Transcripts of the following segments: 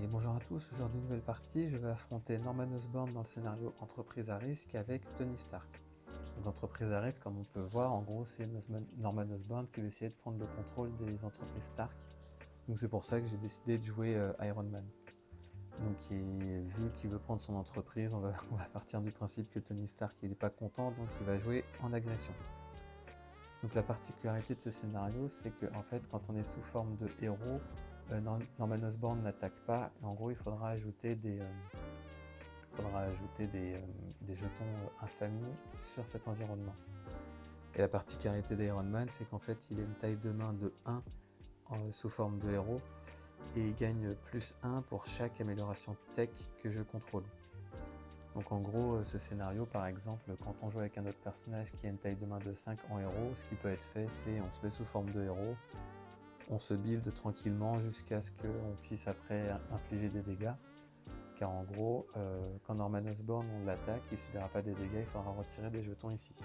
Et bonjour à tous, aujourd'hui nouvelle partie, je vais affronter Norman Osborn dans le scénario Entreprise à risque avec Tony Stark. Donc Entreprise à risque, comme on peut voir, en gros c'est Norman Osborn qui veut essayer de prendre le contrôle des entreprises Stark. Donc c'est pour ça que j'ai décidé de jouer Iron Man. Donc vu qu'il veut prendre son entreprise, on va partir du principe que Tony Stark n'est pas content, donc il va jouer en agression. Donc la particularité de ce scénario, c'est que en fait, quand on est sous forme de héros, Norman Osborn n'attaque pas. Et en gros, il faudra ajouter des jetons infamie sur cet environnement. Et la particularité d'Iron Man, c'est qu'en fait, il a une taille de main de 1 sous forme de héros et il gagne plus 1 pour chaque amélioration tech que je contrôle. Donc en gros, ce scénario, par exemple, quand on joue avec un autre personnage qui a une taille de main de 5 en héros, ce qui peut être fait, c'est on se met sous forme de héros, on se build tranquillement jusqu'à ce qu'on puisse après infliger des dégâts. Car en gros, quand Norman Osborn on l'attaque, il ne subira pas des dégâts, il faudra retirer des jetons ici.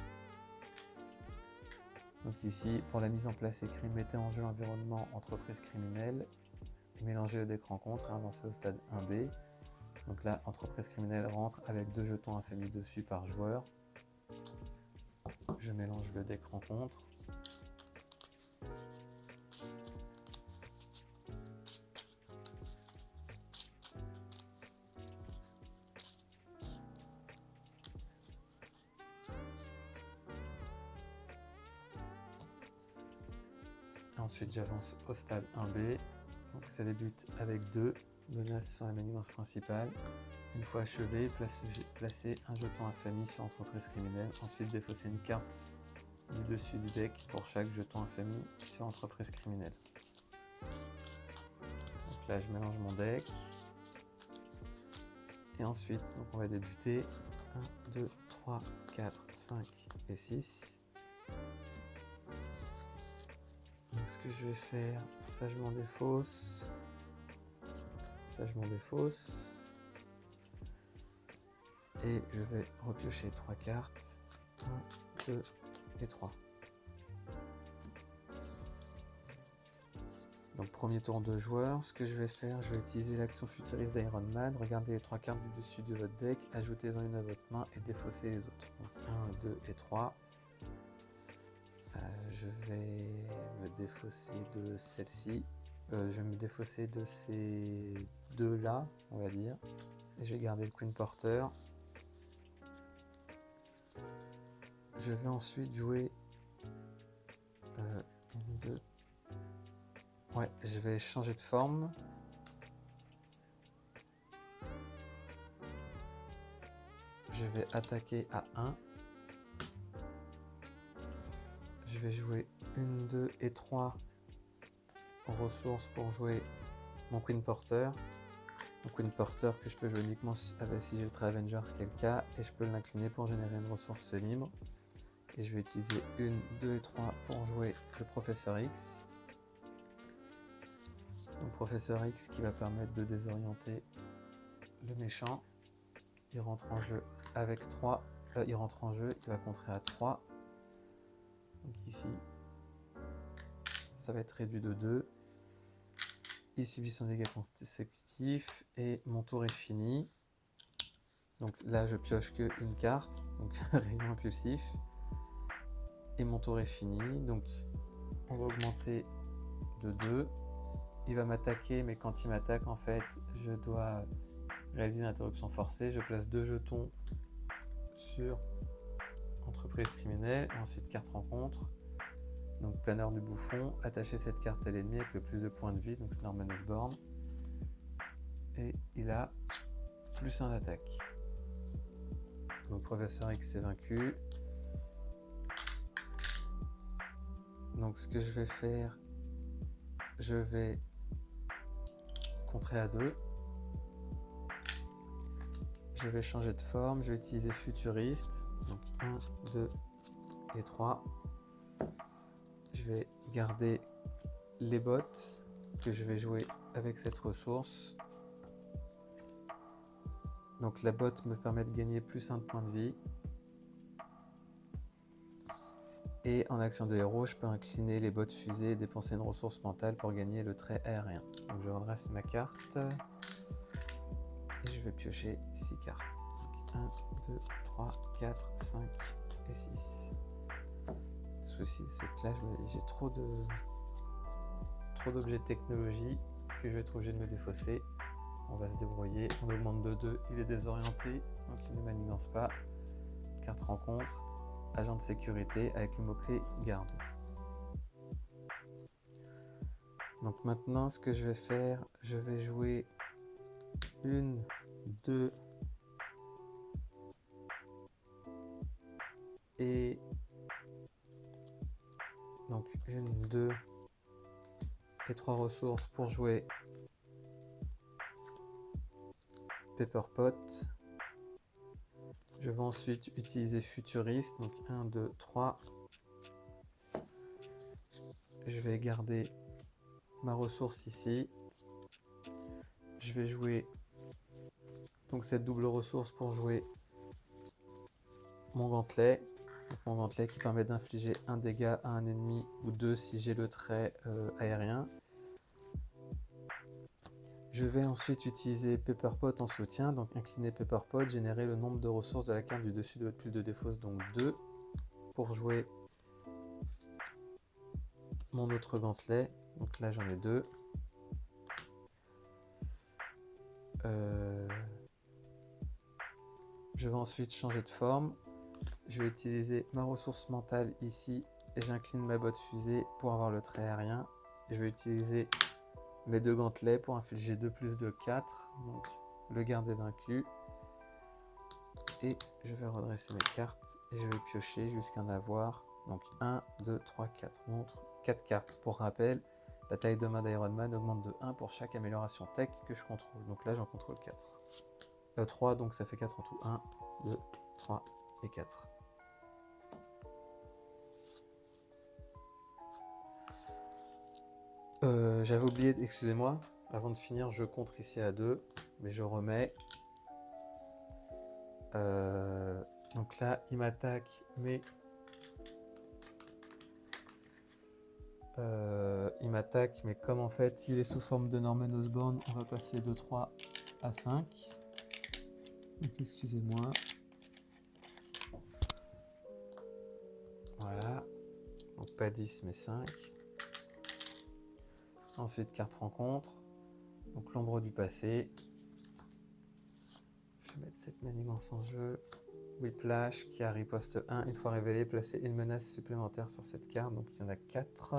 Donc ici, pour la mise en place écrit, mettez en jeu l'environnement entreprise criminelle, et mélangez le deck rencontre et avancez au stade 1B. Donc là, entreprise criminelle rentre avec 2 jetons infamie dessus par joueur. Je mélange le deck rencontre. Ensuite, j'avance au stade 1B. Donc ça débute avec 2 menaces sur la manigance principale. Une fois achevé, placez un jeton infamie sur entreprise criminelle. Ensuite, défaussez une carte du dessus du deck pour chaque jeton infamie sur entreprise criminelle. Donc là, je mélange mon deck. Et ensuite, donc on va débuter 1, 2, 3, 4, 5 et 6. Donc ce que je vais faire, ça je m'en défausse. Ça je m'en défausse. Et je vais repiocher 3 cartes. 1, 2 et 3. Donc premier tour de joueur, ce que je vais faire, je vais utiliser l'action futuriste d'Iron Man, regardez les 3 cartes du dessus de votre deck, ajoutez-en une à votre main et défaussez les autres. Donc 1, 2 et 3. Je vais me défausser de celle-ci. Je vais me défausser de ces deux-là, on va dire. Et je vais garder le Queen Porter. Je vais ensuite jouer... une, deux... Ouais, je vais changer de forme. Je vais attaquer à 1. Je vais jouer 1, 2 et 3 ressources pour jouer mon Queen Porter. Mon Queen Porter que je peux jouer uniquement si j'ai le trait Avengers, ce qui est le cas, et je peux l'incliner pour générer une ressource libre. Et je vais utiliser 1, 2 et 3 pour jouer le Professeur X. Donc Professeur X qui va permettre de désorienter le méchant. Il rentre en jeu avec 3. Il rentre en jeu, il va contrer à 3. Donc ici, ça va être réduit de 2. Il subit son dégât consécutif et mon tour est fini. Donc là, je pioche que une carte, donc rayon impulsif. Et mon tour est fini. Donc on va augmenter de 2. Il va m'attaquer, mais quand il m'attaque, en fait, je dois réaliser une interruption forcée. Je place 2 jetons sur entreprise criminelle et ensuite carte rencontre. Donc planeur du bouffon, attacher cette carte à l'ennemi avec le plus de points de vie, donc c'est Norman Osborn. Et il a plus 1 d'attaque. Donc Professeur X est vaincu. Donc ce que je vais faire, je vais contrer à 2. Je vais changer de forme, je vais utiliser futuriste. Donc 1, 2 et 3. Je vais garder les bottes que je vais jouer avec cette ressource. Donc la botte me permet de gagner plus 1 de points de vie. Et en action de héros, je peux incliner les bottes fusées et dépenser une ressource mentale pour gagner le trait aérien. Donc je redresse ma carte. Et je vais piocher 6 cartes. Donc 1, 2, 3, 4, 5 et 6. Le souci, c'est que là, j'ai trop d'objets de technologie que je vais être obligé de me défausser. On va se débrouiller. On augmente de 2. Il est désorienté, donc il ne manigance pas. Carte rencontre. Agent de sécurité avec le mot-clé garde. Donc maintenant, ce que je vais faire, je vais jouer 1, 2 et donc 1, 2 et 3 ressources pour jouer Pepper Pot. Je vais ensuite utiliser Futuriste, donc 1, 2, 3. Je vais garder ma ressource ici. Je vais jouer donc cette double ressource pour jouer mon gantelet. Donc mon gantelet qui permet d'infliger un dégât à un ennemi ou 2 si j'ai le trait aérien. Je vais ensuite utiliser Pepper Pot en soutien, donc incliner Pepper Pot, générer le nombre de ressources de la carte du dessus de votre pile de défausse, donc 2, pour jouer mon autre gantelet. Donc là j'en ai 2. Je vais ensuite changer de forme. Je vais utiliser ma ressource mentale ici et j'incline ma botte fusée pour avoir le trait aérien. Je vais utiliser mes 2 gantelets pour infliger 2 plus 2, 4. Donc le garde est vaincu. Et je vais redresser mes cartes et je vais piocher jusqu'à en avoir. Donc 1, 2, 3, 4. Montre 4 cartes. Pour rappel, la taille de main d'Iron Man augmente de 1 pour chaque amélioration tech que je contrôle. Donc là j'en contrôle 4. 3, donc ça fait 4 en tout. 1, 2, 3 et 4. J'avais oublié, excusez-moi, avant de finir, je contre ici à 2, mais je remets. Donc là, il m'attaque, mais comme en fait il est sous forme de Norman Osborn, on va passer de 3 à 5. Donc excusez-moi. Voilà. Donc pas 10 mais 5. Ensuite, carte rencontre. Donc l'ombre du passé. Je vais mettre cette manigance en jeu. Whiplash qui a riposte 1. Une fois révélé, placez une menace supplémentaire sur cette carte. Donc il y en a 4.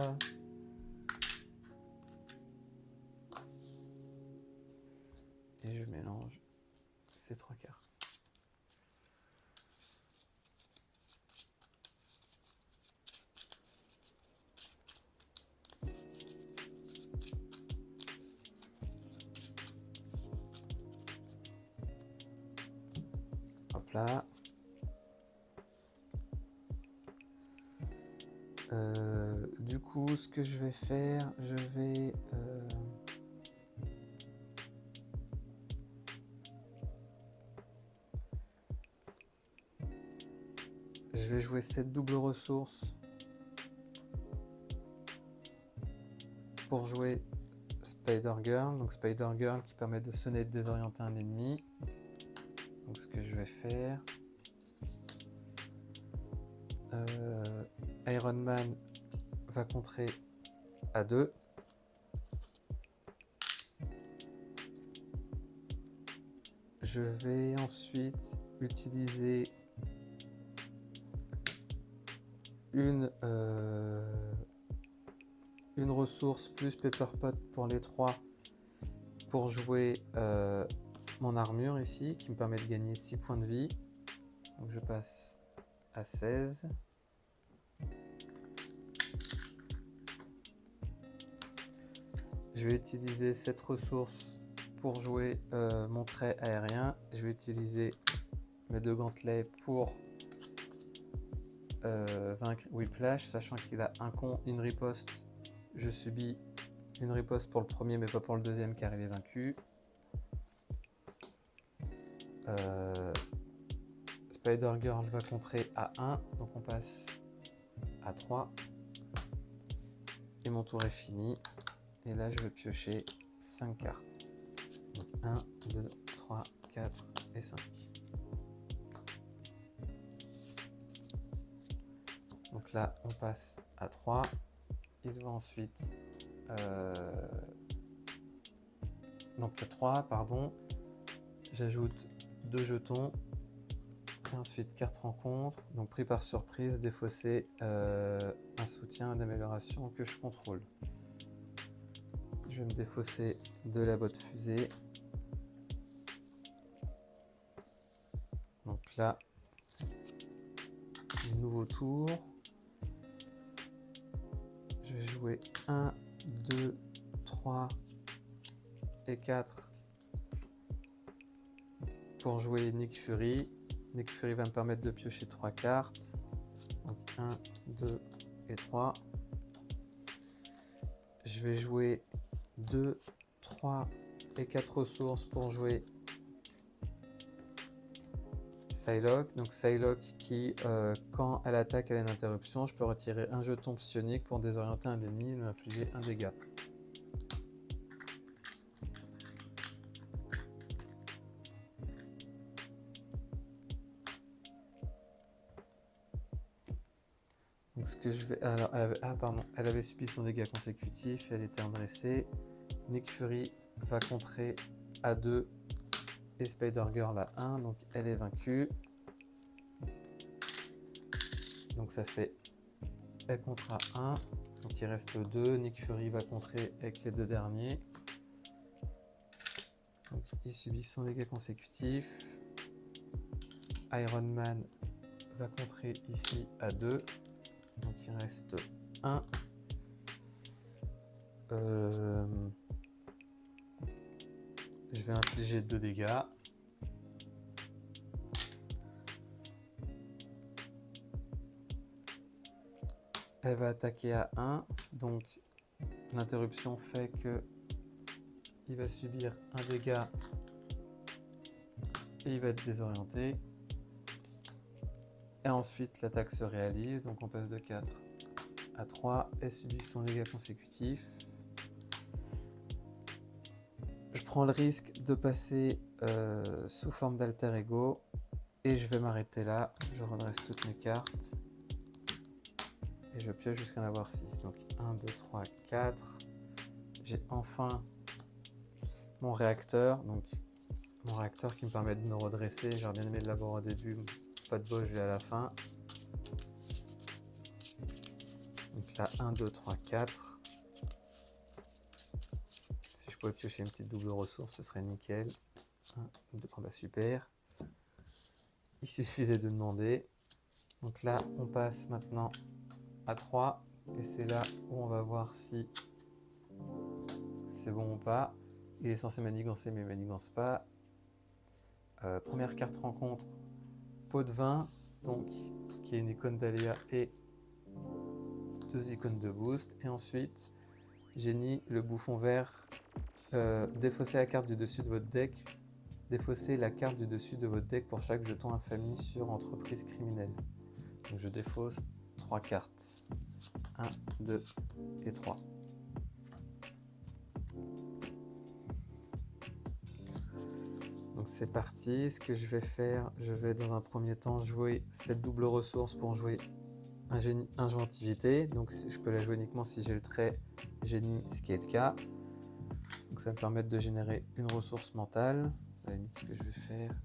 Et je mélange ces 3 cartes. Hop là. Du coup, ce que je vais faire, je vais jouer cette double ressource pour jouer Spider-Girl. Donc Spider-Girl qui permet de sonner et de désorienter un ennemi. Donc ce que je vais faire, Iron Man va contrer à 2. Je vais ensuite utiliser une ressource plus Pepper Pot pour les 3 pour jouer mon armure ici qui me permet de gagner 6 points de vie. Donc je passe à 16. Je vais utiliser cette ressource pour jouer mon trait aérien. Je vais utiliser mes 2 gantelets pour vaincre Whiplash, sachant qu'il a un con, une riposte. Je subis une riposte pour le premier mais pas pour le deuxième car il est vaincu. Spider-Girl va contrer à 1, donc on passe à 3. Et mon tour est fini. Et là je vais piocher 5 cartes. Donc 1, 2, 3, Donc là, on passe à 3. Il se voit ensuite... donc 3, pardon. J'ajoute 2 jetons. Et ensuite, carte rencontre. Donc pris par surprise, défausser un soutien d'amélioration que je contrôle. Je vais me défausser de la botte fusée. Donc là, nouveau tour. Je vais jouer 1, 2, 3 et 4 pour jouer Nick Fury. Nick Fury va me permettre de piocher 3 cartes. Donc 1, 2 et 3. Je vais jouer 2, 3 et 4 ressources pour jouer Psylocke. Donc Psylocke qui, quand elle attaque, elle a une interruption. Je peux retirer un jeton psionique pour désorienter un ennemi et lui infliger un dégât. Donc ce que je vais... Alors, elle avait subi son dégât consécutif, elle était redressée. Nick Fury va contrer à 2 et Spider-Girl à 1, donc elle est vaincue. Donc ça fait... Elle contre à 1, donc il reste 2. Nick Fury va contrer avec les 2 derniers. Donc il subit son dégât consécutif. Iron Man va contrer ici à 2. Donc il reste 1. Je vais infliger 2 dégâts. Elle va attaquer à 1. Donc l'interruption fait que il va subir un dégât et il va être désorienté. Et ensuite l'attaque se réalise. Donc on passe de 4 à 3. Elle subit son dégât consécutif. Je prends le risque de passer sous forme d'alter ego et je vais m'arrêter là. Je redresse toutes mes cartes et je pioche jusqu'à en avoir 6. Donc 1, 2, 3, 4. J'ai enfin mon réacteur. Donc mon réacteur qui me permet de me redresser. J'aurais bien aimé l'avoir au début. Pas de bol, je l'ai à la fin. Donc là 1, 2, 3, 4. Si je pouvais piocher une petite double ressource, ce serait nickel. 1, 2, oh bah super. Il suffisait de demander. Donc là, on passe maintenant à 3. Et c'est là où on va voir si c'est bon ou pas. Il est censé manigancer, mais il ne manigance pas. Première carte rencontre, pot de vin, donc qui est une icône d'aléa et 2 icônes de boost. Et ensuite, génie, le bouffon vert. Défaussez la carte du dessus de votre deck. Défaussez la carte du dessus de votre deck pour chaque jeton infamie sur entreprise criminelle. Donc je défausse 3 cartes. 1, 2 et 3. Donc c'est parti. Ce que je vais faire, je vais dans un premier temps jouer cette double ressource pour jouer inventivité. Donc je peux la jouer uniquement si j'ai le trait génie, ce qui est le cas. Donc ça va me permettre de générer une ressource mentale. À la limite, ce que je vais faire,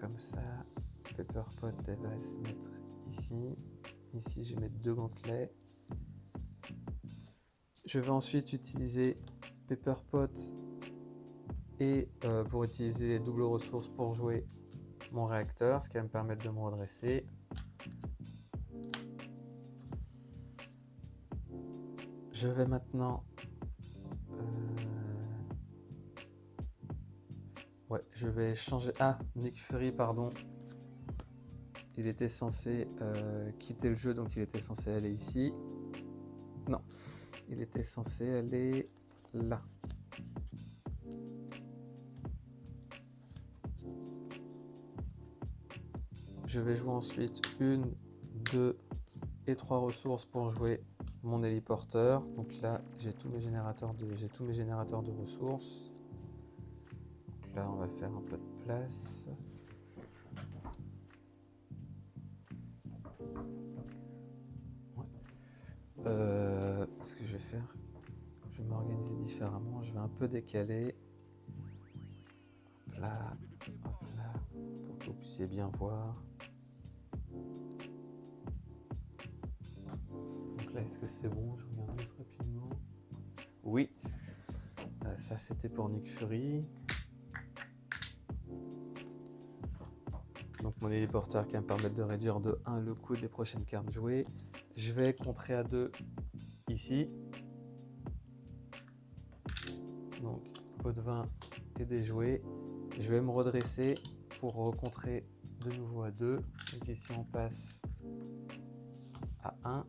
comme ça. Pepperpot, elle va se mettre ici. Ici, je vais mettre 2 gantelets. Je vais ensuite utiliser Pepperpot et pour utiliser les doubles ressources pour jouer mon réacteur, ce qui va me permettre de me redresser. Je vais maintenant je vais changer. Ah, Nick Fury, pardon. Il était censé quitter le jeu, donc il était censé aller ici. Non, il était censé aller là. Je vais jouer ensuite 1, 2 et 3 ressources pour jouer mon héliporteur. Donc là, j'ai tous mes générateurs de ressources. Donc là, on va faire un peu de place. Ouais. Ce que je vais faire, je vais m'organiser différemment. Je vais un peu décaler. Hop là, pour que vous puissiez bien voir. Donc là, est-ce que c'est bon? Je regarde juste rapidement. Oui, ça c'était pour Nick Fury. Donc mon téléporteur qui va me permettre de réduire de 1 le coût des prochaines cartes jouées. Je vais contrer à 2 ici. Donc pot de vin est déjoué. Je vais me redresser pour recontrer de nouveau à 2. Donc ici on passe à 1.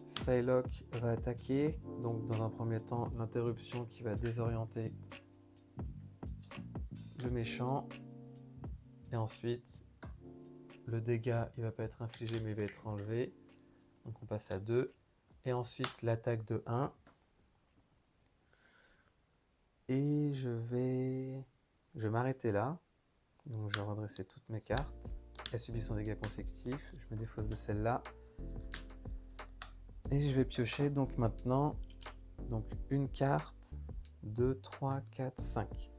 Psylocke va attaquer. Donc dans un premier temps, l'interruption qui va désorienter le méchant. Et ensuite, le dégât, il va pas être infligé, mais il va être enlevé. Donc on passe à 2. Et ensuite, l'attaque de 1. Et je vais m'arrêter là. Donc je vais redresser toutes mes cartes. Elle subit son dégât consécutif. Je me défausse de celle-là. Et je vais piocher donc maintenant une carte, 2, 3, 4, 5.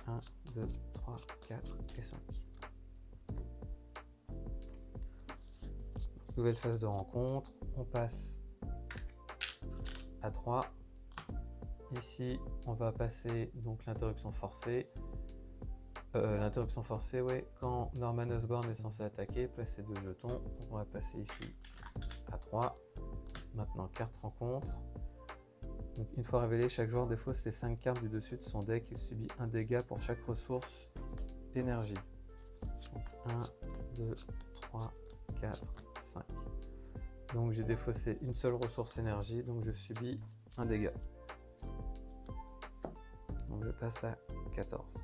1, 2, 3, 4 et 5. Nouvelle phase de rencontre. On passe à 3. Ici, on va passer donc l'interruption forcée. L'interruption forcée, ouais. Quand Norman Osborn est censé attaquer, placer 2 jetons. Donc on va passer ici à 3. Maintenant, carte rencontre. Donc, une fois révélé, chaque joueur défausse les 5 cartes du dessus de son deck. Il subit un dégât pour chaque ressource énergie. Donc 1, 2, 3, 4, 5. Donc j'ai défaussé une seule ressource énergie, donc je subis un dégât. Donc je passe à 14.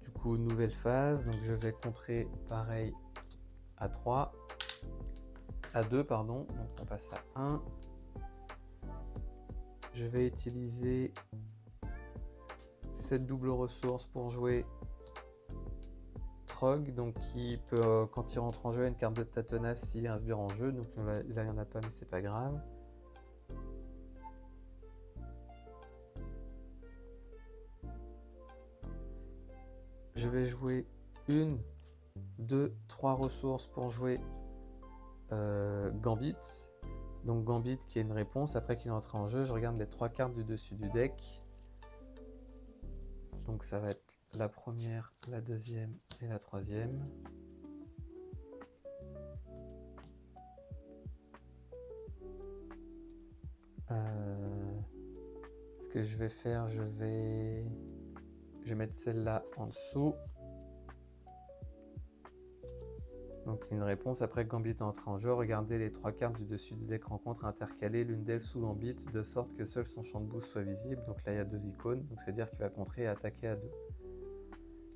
Du coup, nouvelle phase, donc je vais contrer pareil à 3. À 2, pardon, donc on passe à 1. Je vais utiliser cette double ressource pour jouer Trog, donc qui peut, quand il rentre en jeu, une carte de Tatanas s'il est un sbire en jeu. Donc là, il n'y en a pas, mais c'est pas grave. Je vais jouer 1, 2, 3 ressources pour jouer Gambit. Donc Gambit qui est une réponse. Après qu'il est entré en jeu, je regarde les 3 cartes du dessus du deck. Donc ça va être la première, la deuxième et la troisième. Ce que je vais faire, je vais mettre celle-là en dessous. Donc une réponse, après que Gambit entre en jeu, regardez les 3 cartes du dessus du deck rencontre intercalées, l'une d'elles sous Gambit, de sorte que seul son champ de boost soit visible. Donc là il y a 2 icônes, donc c'est-à-dire qu'il va contrer et attaquer à 2.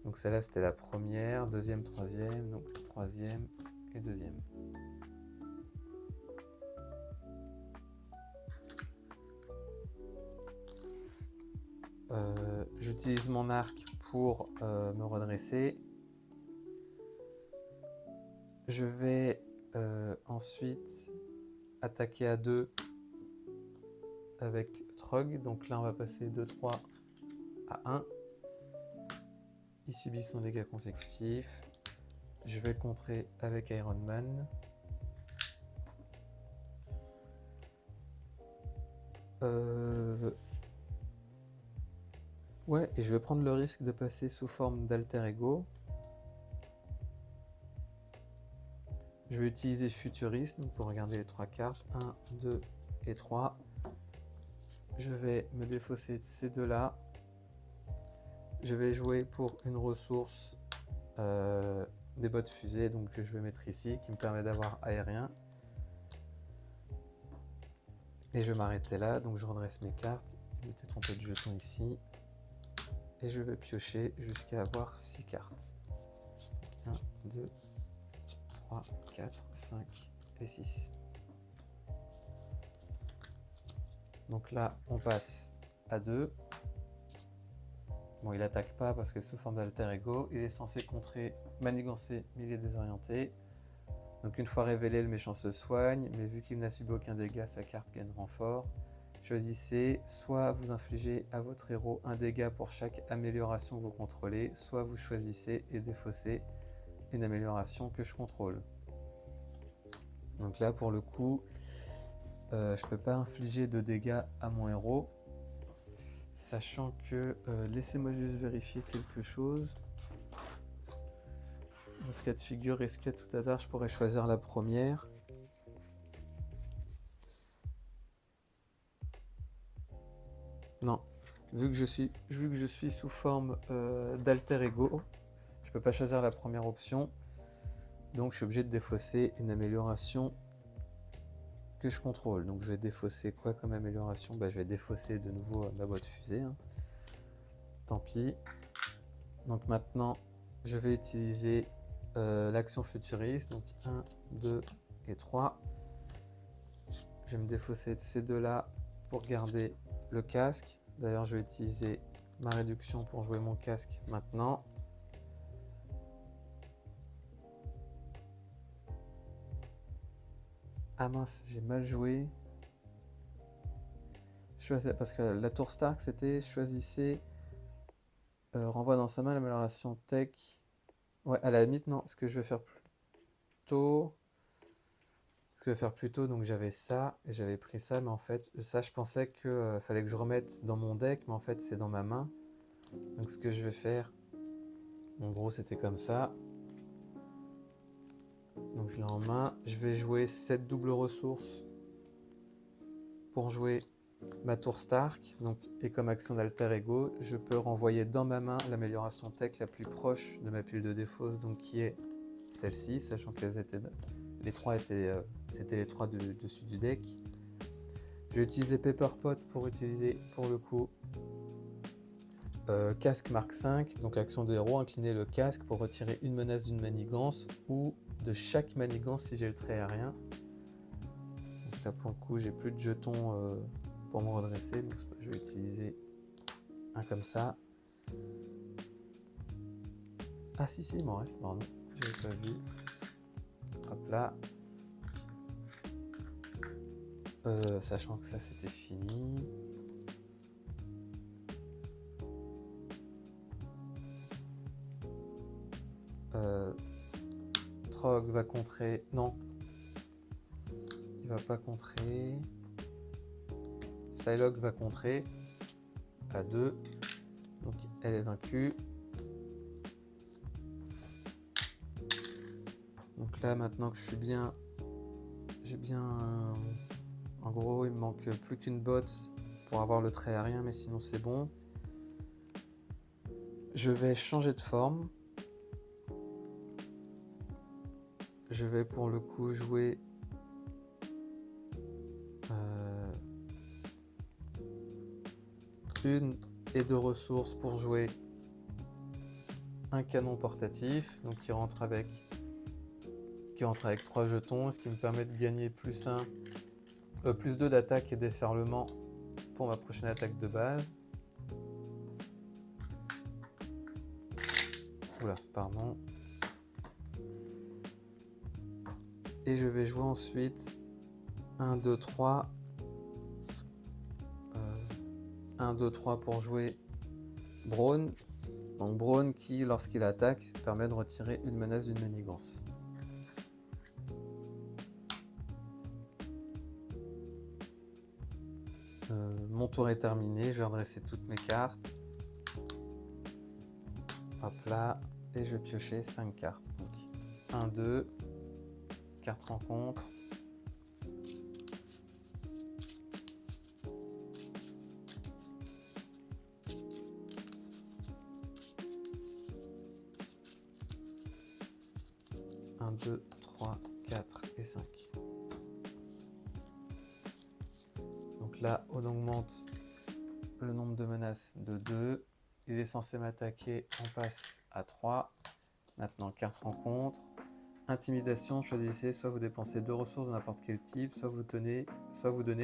Donc celle-là c'était la première, deuxième, troisième, donc troisième et deuxième. J'utilise mon arc pour me redresser. Je vais ensuite attaquer à 2 avec Trog. Donc là, on va passer de 3 à 1. Il subit son dégât consécutif. Je vais contrer avec Iron Man. Ouais, et je vais prendre le risque de passer sous forme d'alter ego. Je vais utiliser Futuriste pour regarder les 3 cartes. 1, 2 et 3. Je vais me défausser de ces deux-là. Je vais jouer pour une ressource des bottes fusées, donc que je vais mettre ici, qui me permet d'avoir aérien. Et je vais m'arrêter là, donc je redresse mes cartes. Je m'étais trompé de jeton ici. Et je vais piocher jusqu'à avoir 6 cartes. 1, 2, 3, 4, 5 et 6. Donc là, on passe à 2. Bon, il attaque pas parce que sous forme d'alter ego. Il est censé contrer, manigancer, mais il est désorienté. Donc une fois révélé, le méchant se soigne, mais vu qu'il n'a subi aucun dégât, sa carte gagne renfort. Choisissez, soit vous infligez à votre héros un dégât pour chaque amélioration que vous contrôlez, soit vous choisissez et défaussez une amélioration que je contrôle. Donc là, pour le coup, je peux pas infliger de dégâts à mon héros, sachant que, laissez-moi juste vérifier quelque chose. Dans ce cas de figure, est-ce qu'à tout hasard, je pourrais choisir la première? Non, vu que je suis sous forme d'alter ego, je peux pas choisir la première option, donc je suis obligé de défausser une amélioration que je contrôle. Donc je vais défausser quoi comme amélioration? Je vais défausser de nouveau ma boîte fusée, hein. Tant pis. Donc maintenant, je vais utiliser l'action futuriste, donc 1, 2 et 3. Je vais me défausser de ces deux-là pour garder le casque. D'ailleurs, je vais utiliser ma réduction pour jouer mon casque maintenant. Ah mince, j'ai mal joué. Parce que la tour Stark, c'était choisissez renvoie dans sa main l'amélioration tech. Ouais, à la limite, non. Ce que je vais faire plus tôt, donc j'avais ça et j'avais pris ça, mais en fait, ça, je pensais que fallait que je remette dans mon deck, mais en fait, c'est dans ma main. Donc, ce que je vais faire, en gros, c'était comme ça. Donc, je l'ai en main. Je vais jouer cette double ressource pour jouer ma tour Stark. Donc, et comme action d'alter ego, je peux renvoyer dans ma main l'amélioration tech la plus proche de ma pile de défausse, donc qui est celle-ci, sachant que les trois étaient, c'était les trois dessus du deck. Je vais utiliser Pepper Pot pour utiliser pour le coup casque marque 5, donc action de héros, incliner le casque pour retirer une menace d'une manigance ou de chaque manigance si j'ai le trait aérien. Donc là pour le coup j'ai plus de jetons pour me redresser, donc je vais utiliser un comme ça. Ah si il m'en reste, pardon, j'avais pas vu. Hop là. Sachant que ça c'était fini. Trog va contrer. Non. Il va pas contrer. Psylocke va contrer. À 2. Donc elle est vaincue. Donc là maintenant que je suis bien. J'ai bien. En gros il me manque plus qu'une botte pour avoir le trait aérien, mais sinon c'est bon. Je vais changer de forme. Je vais pour le coup jouer une et deux ressources pour jouer un canon portatif, donc qui rentre avec 3 jetons, ce qui me permet de gagner plus 2 d'attaque et d'efferlement pour ma prochaine attaque de base. Oula, pardon. Et je vais jouer ensuite 1, 2, 3. 1, 2, 3 pour jouer Brawn. Donc Brawn qui, lorsqu'il attaque, permet de retirer une menace d'une manigance. Mon tour est terminé, je vais redresser toutes mes cartes. Hop là, et je vais piocher 5 cartes. Donc 1, 2, carte rencontre. Un, 2, 3, 4 et 5. Donc là, on augmente le nombre de menaces de 2. Il est censé m'attaquer, on passe à 3. Maintenant, carte rencontre. Intimidation, choisissez, soit vous dépensez 2 ressources de n'importe quel type, soit vous donnez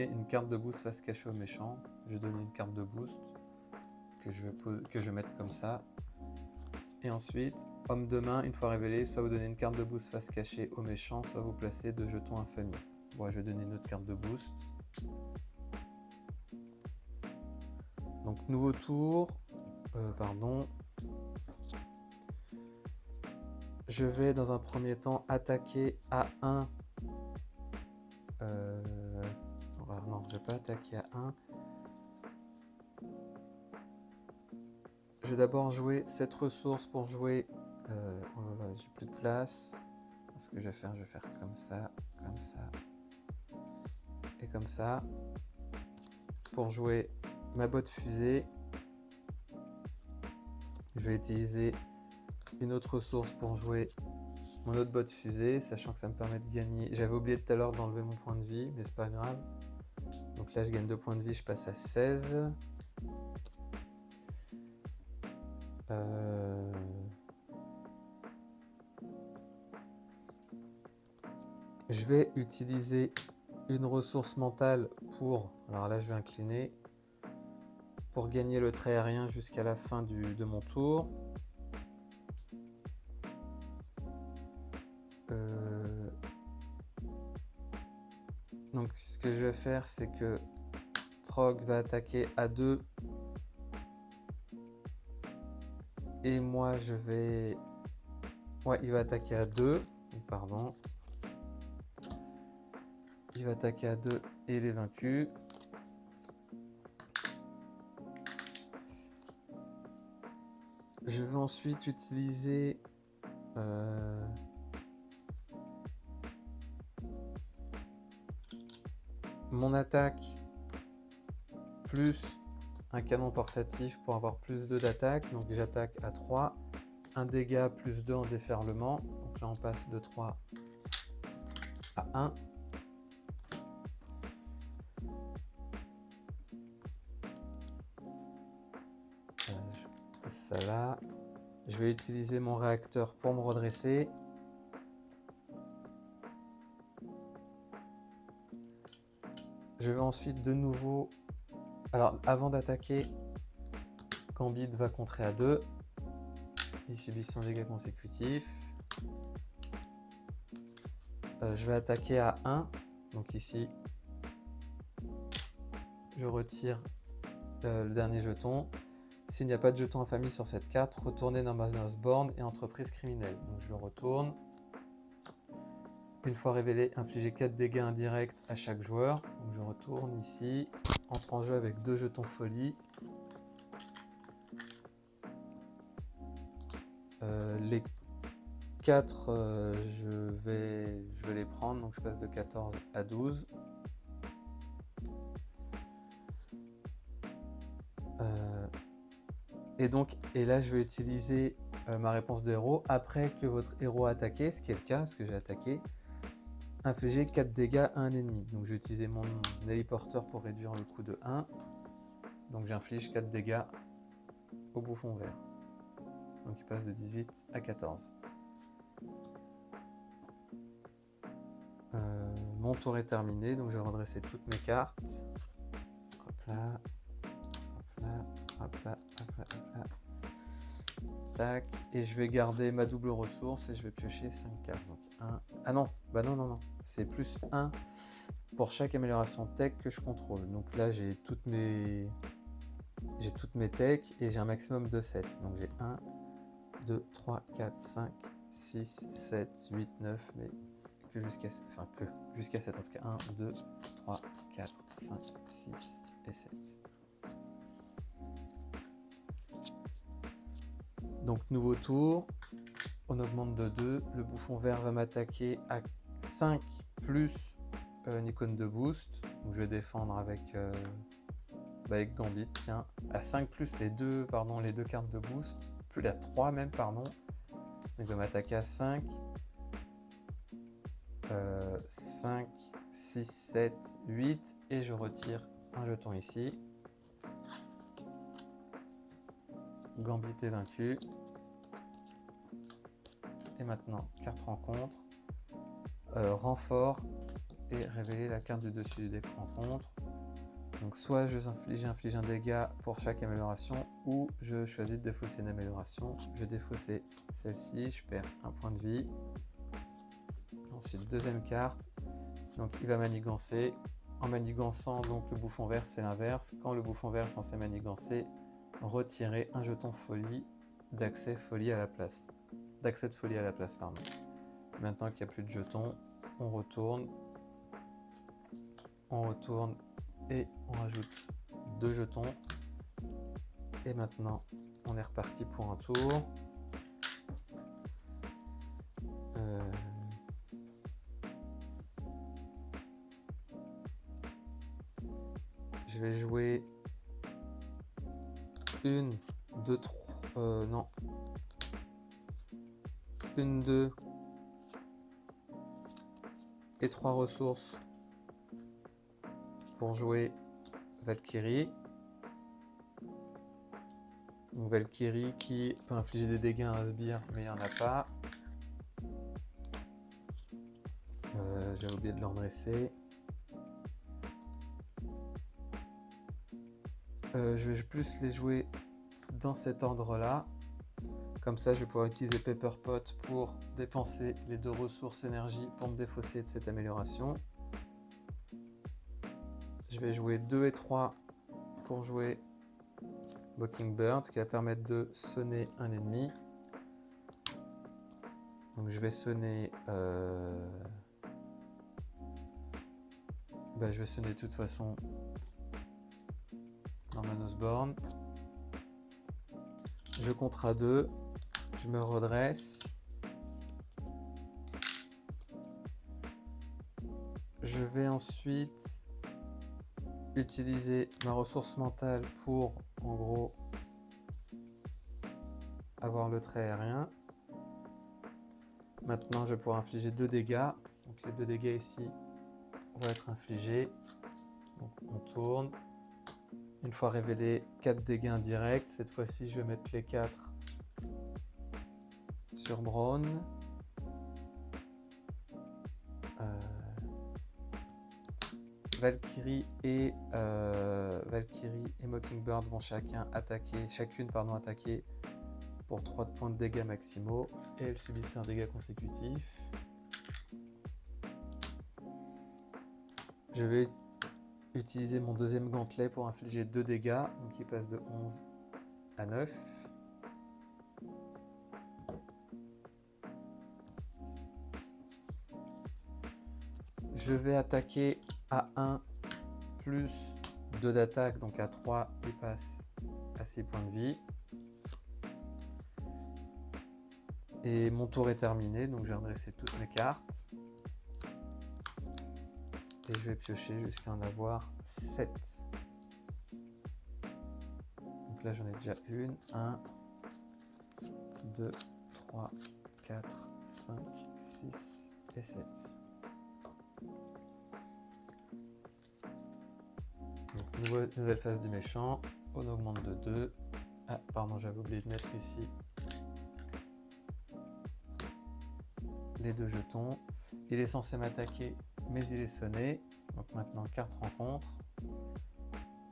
une carte de boost face cachée au méchant. Je vais donner une carte de boost. que je mette comme ça. Et ensuite, homme de main, une fois révélé, soit vous donnez une carte de boost face cachée au méchant, soit vous placez 2 jetons infamie. Bon, je vais donner une autre carte de boost. Donc, nouveau tour. Pardon. Je vais dans un premier temps attaquer à 1. Non, je ne vais pas attaquer à 1. Je vais d'abord jouer cette ressource pour jouer... oh là là, j'ai plus de place. Ce que je vais faire comme ça et comme ça. Pour jouer ma botte fusée, je vais utiliser une autre ressource pour jouer mon autre botte fusée, sachant que ça me permet de gagner. J'avais oublié tout à l'heure d'enlever mon point de vie, mais c'est pas grave. Donc là, je gagne 2 points de vie, je passe à 16. Je vais utiliser une ressource mentale pour... Alors là, je vais incliner. Pour gagner le trait aérien jusqu'à la fin de mon tour. Donc ce que je vais faire, c'est que Trog va attaquer à 2. Et moi, je vais... Ouais, il va attaquer à 2. Pardon. Il va attaquer à 2 et il est vaincu. Je vais ensuite utiliser... mon attaque plus un canon portatif pour avoir plus 2 d'attaque. Donc j'attaque à 3. Un dégât plus 2 en déferlement. Donc là on passe de 3 à 1. Je passe ça là. Je vais utiliser mon réacteur pour me redresser. Je vais ensuite de nouveau... Alors, avant d'attaquer, Gambit va contrer à 2. Il subit son dégât consécutif. Je vais attaquer à 1. Donc ici, je retire le dernier jeton. S'il n'y a pas de jeton en famille sur cette carte, retournez dans Mother's Born et entreprise criminelle. Donc je retourne. Une fois révélé, infligez 4 dégâts indirects à chaque joueur. Donc je retourne ici, entre en jeu avec 2 jetons folie. Les 4, je vais les prendre, donc je passe de 14 à 12. Et là, je vais utiliser ma réponse de héros après que votre héros a attaqué, ce qui est le cas, parce que j'ai attaqué. Infliger 4 dégâts à un ennemi. Donc je vais utiliser mon héliporteur pour réduire le coût de 1. Donc j'inflige 4 dégâts au bouffon vert. Donc il passe de 18 à 14. Mon tour est terminé, donc je vais redresser toutes mes cartes. Hop là, hop là, hop là, hop là, hop là. Tac, et je vais garder ma double ressource et je vais piocher 5 cartes. Donc 1. Ah non, bah non. C'est plus 1 pour chaque amélioration tech que je contrôle. Donc là, j'ai toutes mes techs et j'ai un maximum de 7. Donc j'ai 1, 2, 3, 4, 5, 6, 7, 8, 9, mais que jusqu'à 7. En tout cas, 1, 2, 3, 4, 5, 6 et 7. Donc nouveau tour, on augmente de 2, le bouffon vert va m'attaquer à 5 plus une icône de boost, donc je vais défendre avec Gambit, tiens, à 5 plus les deux cartes de boost, plus la 3 même, pardon, donc il va m'attaquer à 5, 5, 6, 7, 8, et je retire un jeton ici. Gambit est vaincu. Et maintenant, carte rencontre, renfort et révéler la carte du dessus du deck rencontre. Donc soit j'inflige un dégât pour chaque amélioration, ou je choisis de défausser une amélioration. Je vais défausser celle-ci, je perds un point de vie. Ensuite, deuxième carte. Donc il va manigancer. En manigançant, donc le bouffon vert, c'est l'inverse. Quand le bouffon vert est censé manigancer, retirer un jeton folie d'accès folie à la place. D'accès de folie à la place, pardon. Maintenant qu'il n'y a plus de jetons, on retourne et on rajoute 2 jetons. Et maintenant, on est reparti pour un tour. Je vais jouer 1, 2, 3, non. 1, 2 et 3 ressources pour jouer Valkyrie. Donc Valkyrie qui peut infliger des dégâts à un sbire, mais il n'y en a pas. J'ai oublié de leur dresser. Je vais plus les jouer dans cet ordre-là. Comme ça, je vais pouvoir utiliser Pepper Pot pour dépenser les 2 ressources énergie pour me défausser de cette amélioration. Je vais jouer 2 et 3 pour jouer Mockingbird, ce qui va permettre de sonner un ennemi. Donc je vais sonner... je vais sonner de toute façon Norman Osborn. Je compte à 2. Je me redresse. Je vais ensuite utiliser ma ressource mentale pour, en gros, avoir le trait aérien. Maintenant, je vais pouvoir infliger 2 dégâts. Donc les 2 dégâts ici vont être infligés. Donc on tourne. Une fois révélé, 4 dégâts indirects. Cette fois-ci, je vais mettre les 4 sur Braun. Valkyrie et Mockingbird vont chacune attaquer pour 3 points de dégâts maximaux et elles subissent un dégât consécutif. Je vais utiliser mon deuxième gantelet pour infliger 2 dégâts, donc il passe de 11 à 9. Je vais attaquer à 1 plus 2 d'attaque, donc à 3, il passe à 6 points de vie. Et mon tour est terminé, donc j'ai redressé toutes mes cartes. Et je vais piocher jusqu'à en avoir 7. Donc là j'en ai déjà une, 1, 2, 3, 4, 5, 6 et 7. Donc nouvelle phase du méchant, on augmente de 2. Ah pardon, j'avais oublié de mettre ici les 2 jetons. Il est censé m'attaquer, mais il est sonné. Donc maintenant, carte rencontre.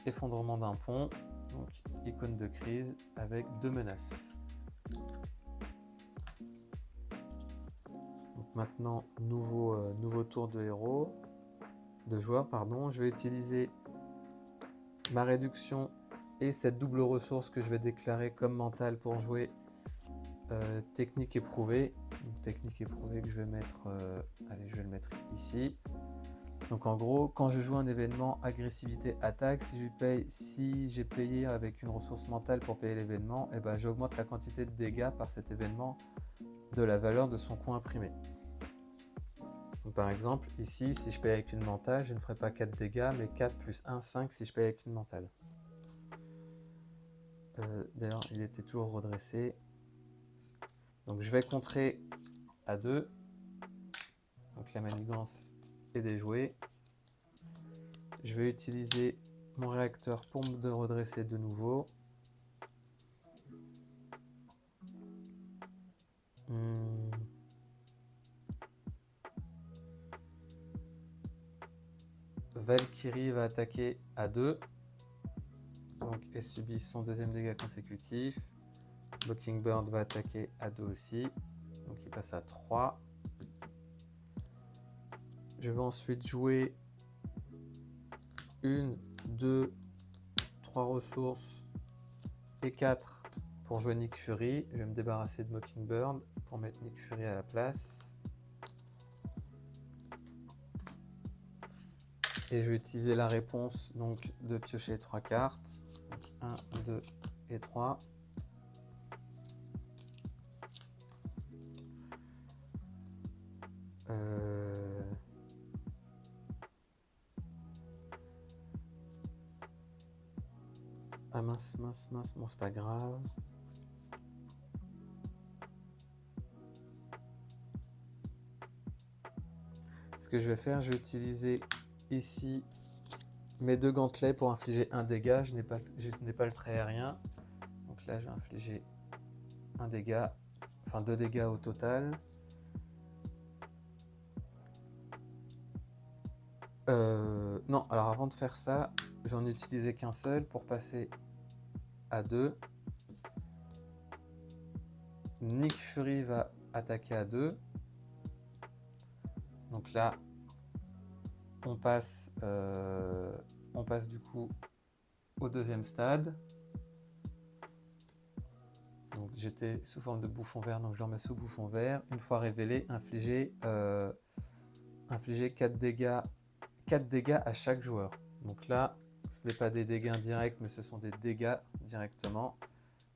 Effondrement d'un pont. Donc icône de crise avec 2 menaces. Donc maintenant, nouveau tour de joueur. Je vais utiliser ma réduction et cette double ressource que je vais déclarer comme mentale pour jouer technique éprouvée. Donc technique éprouvée que je vais mettre, je vais le mettre ici. Donc en gros, quand je joue un événement agressivité attaque, si j'ai payé avec une ressource mentale pour payer l'événement, j'augmente la quantité de dégâts par cet événement de la valeur de son coût imprimé. Donc par exemple, ici, si je paye avec une mentale, je ne ferai pas 4 dégâts, mais 4 plus 1, 5 si je paye avec une mentale. D'ailleurs, il était toujours redressé. Donc je vais contrer à 2. Donc la manigance est déjouée. Je vais utiliser mon réacteur pour me redresser de nouveau. Je Valkyrie va attaquer à 2. Donc, et subit son deuxième dégât consécutif. Mockingbird va attaquer à 2 aussi. Donc, il passe à 3. Je vais ensuite jouer 1, 2, 3 ressources et 4 pour jouer Nick Fury. Je vais me débarrasser de Mockingbird pour mettre Nick Fury à la place. Et je vais utiliser la réponse donc, de piocher 3 cartes. Donc 1, 2 et 3. Ah mince, bon c'est pas grave. Ce que je vais faire, je vais utiliser ici mes 2 gantelets pour infliger un dégât. Je n'ai pas le trait aérien. Donc là, je vais infliger un dégât, enfin 2 dégâts au total. Non, alors avant de faire ça, j'en ai utilisé qu'un seul pour passer à 2. Nick Fury va attaquer à 2. Donc là, on passe du coup au deuxième stade. Donc j'étais sous forme de bouffon vert, donc je remets sous bouffon vert. Une fois révélé, infliger 4 dégâts à chaque joueur. Donc là, ce n'est pas des dégâts indirects, mais ce sont des dégâts directement.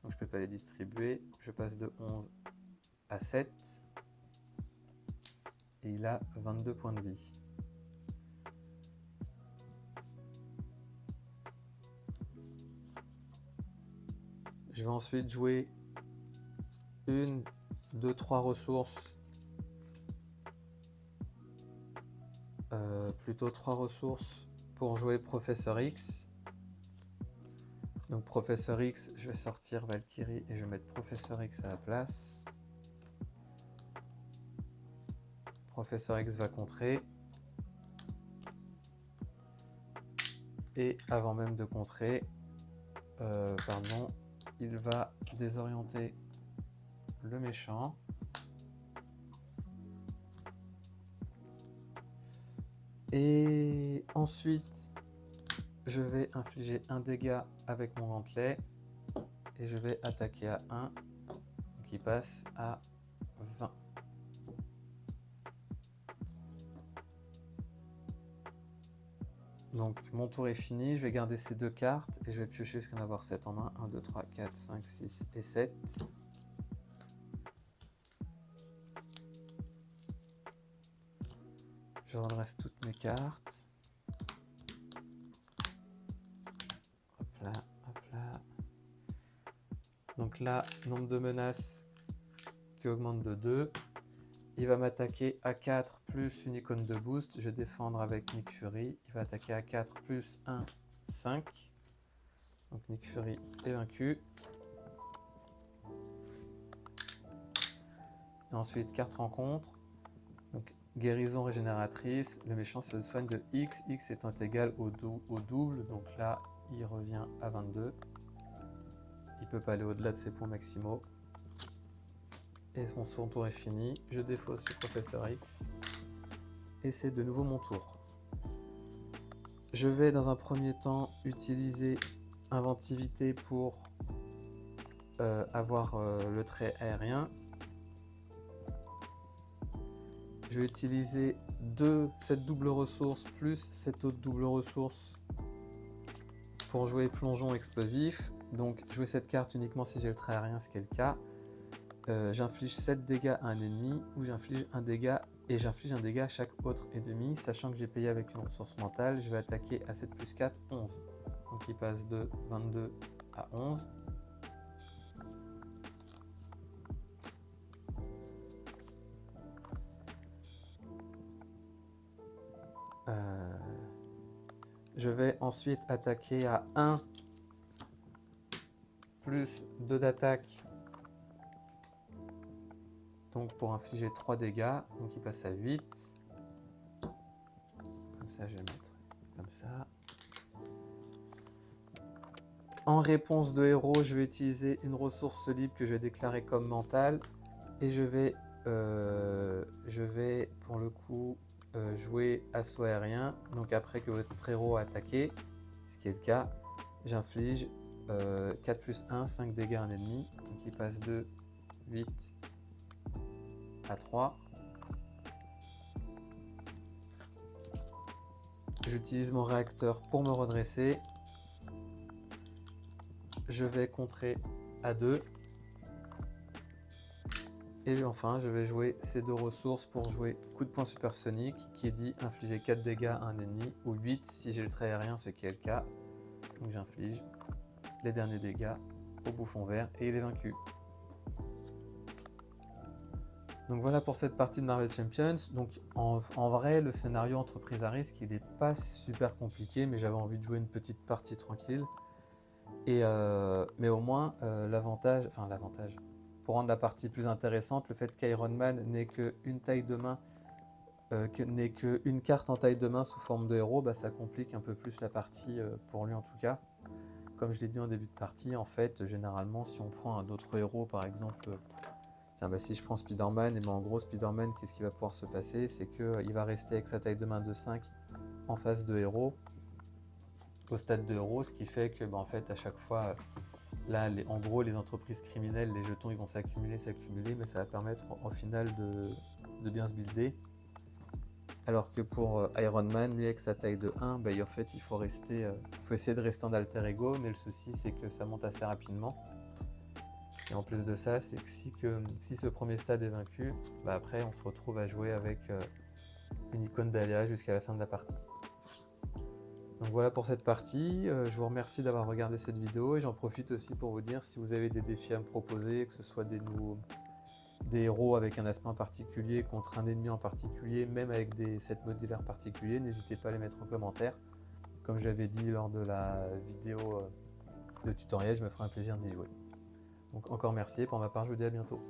Donc je ne peux pas les distribuer. Je passe de 11 à 7. Et il a 22 points de vie. Je vais ensuite jouer 1, 2, 3 ressources. Plutôt 3 ressources pour jouer Professeur X. Donc Professeur X, je vais sortir Valkyrie et je vais mettre Professeur X à la place. Professeur X va contrer. Et avant même de contrer, il va désorienter le méchant. Et ensuite, je vais infliger un dégât avec mon gantelet. Et je vais attaquer à 1. Donc il passe à 20. Donc mon tour est fini. Je vais garder ces 2 cartes. Et je vais piocher jusqu'à en avoir 7 en main. 1, 2, 3, 4, 5, 6 et 7. Je redresse toutes mes cartes. Hop là, hop là. Donc là, nombre de menaces qui augmente de 2. Il va m'attaquer à 4 plus une icône de boost. Je vais défendre avec Nick Fury. Il va attaquer à 4 plus 1, 5. Donc Nick Fury est vaincu. Et ensuite, carte rencontre. Donc guérison régénératrice. Le méchant se soigne de X. X étant égal au double. Donc là, il revient à 22. Il ne peut pas aller au-delà de ses points maximaux. Et son tour est fini. Je défausse le Professeur X. Et c'est de nouveau mon tour. Je vais dans un premier temps utiliser inventivité pour avoir le trait aérien. Je vais utiliser cette double ressource plus cette autre double ressource pour jouer plongeon explosif. Donc jouer cette carte uniquement si j'ai le trait aérien, ce qui est le cas. J'inflige 7 dégâts à un ennemi ou j'inflige un dégât et j'inflige un dégât à chaque autre ennemi, sachant que j'ai payé avec une ressource mentale. Je vais attaquer à 7 plus 4, 11. Donc il passe de 22 à 11. Je vais ensuite attaquer à 1 plus 2 d'attaque. Donc pour infliger 3 dégâts. Donc il passe à 8. Comme ça je vais mettre comme ça. En réponse de héros, je vais utiliser une ressource libre que je vais déclarer comme mentale. Et je vais pour le coup jouer assaut aérien. Donc après que votre héros a attaqué, ce qui est le cas, j'inflige 4 plus 1, 5 dégâts à un ennemi. Donc il passe de 8 à 3. J'utilise mon réacteur pour me redresser. Je vais contrer à 2. Et enfin, je vais jouer ces deux ressources pour jouer coup de poing supersonique, qui est dit infliger 4 dégâts à un ennemi, ou 8 si j'ai le trait aérien, ce qui est le cas. Donc j'inflige les derniers dégâts au bouffon vert et il est vaincu. Donc voilà pour cette partie de Marvel Champions. Donc en vrai, le scénario entreprise à risque, il n'est pas super compliqué, mais j'avais envie de jouer une petite partie tranquille. Mais au moins, l'avantage, pour rendre la partie plus intéressante, le fait qu'Iron Man n'ait qu'une taille de main, n'ait qu'une carte en taille de main sous forme de héros, bah, ça complique un peu plus la partie pour lui en tout cas. Comme je l'ai dit en début de partie, en fait, généralement, si on prend un autre héros, par exemple, tiens, bah, si je prends Spider-Man, et ben, en gros, Spider-Man, qu'est-ce qui va pouvoir se passer? C'est qu'il va rester avec sa taille de main de 5 en face de héros, au stade de héros, ce qui fait que, bah, en fait, à chaque fois, là, en gros, les entreprises criminelles, les jetons, ils vont s'accumuler, mais ça va permettre, au final, de bien se builder. Alors que pour Iron Man, lui avec sa taille de 1, bah, en fait il faut essayer de rester en alter ego, mais le souci c'est que ça monte assez rapidement. Et en plus de ça, c'est que si ce premier stade est vaincu, bah, après on se retrouve à jouer avec une icône d'aléa jusqu'à la fin de la partie. Donc voilà pour cette partie, je vous remercie d'avoir regardé cette vidéo et j'en profite aussi pour vous dire si vous avez des défis à me proposer, que ce soit des héros avec un aspect en particulier contre un ennemi en particulier, même avec des sets modulaires particuliers, n'hésitez pas à les mettre en commentaire. Comme j'avais dit lors de la vidéo de tutoriel, je me ferai un plaisir d'y jouer. Donc encore merci et pour ma part je vous dis à bientôt.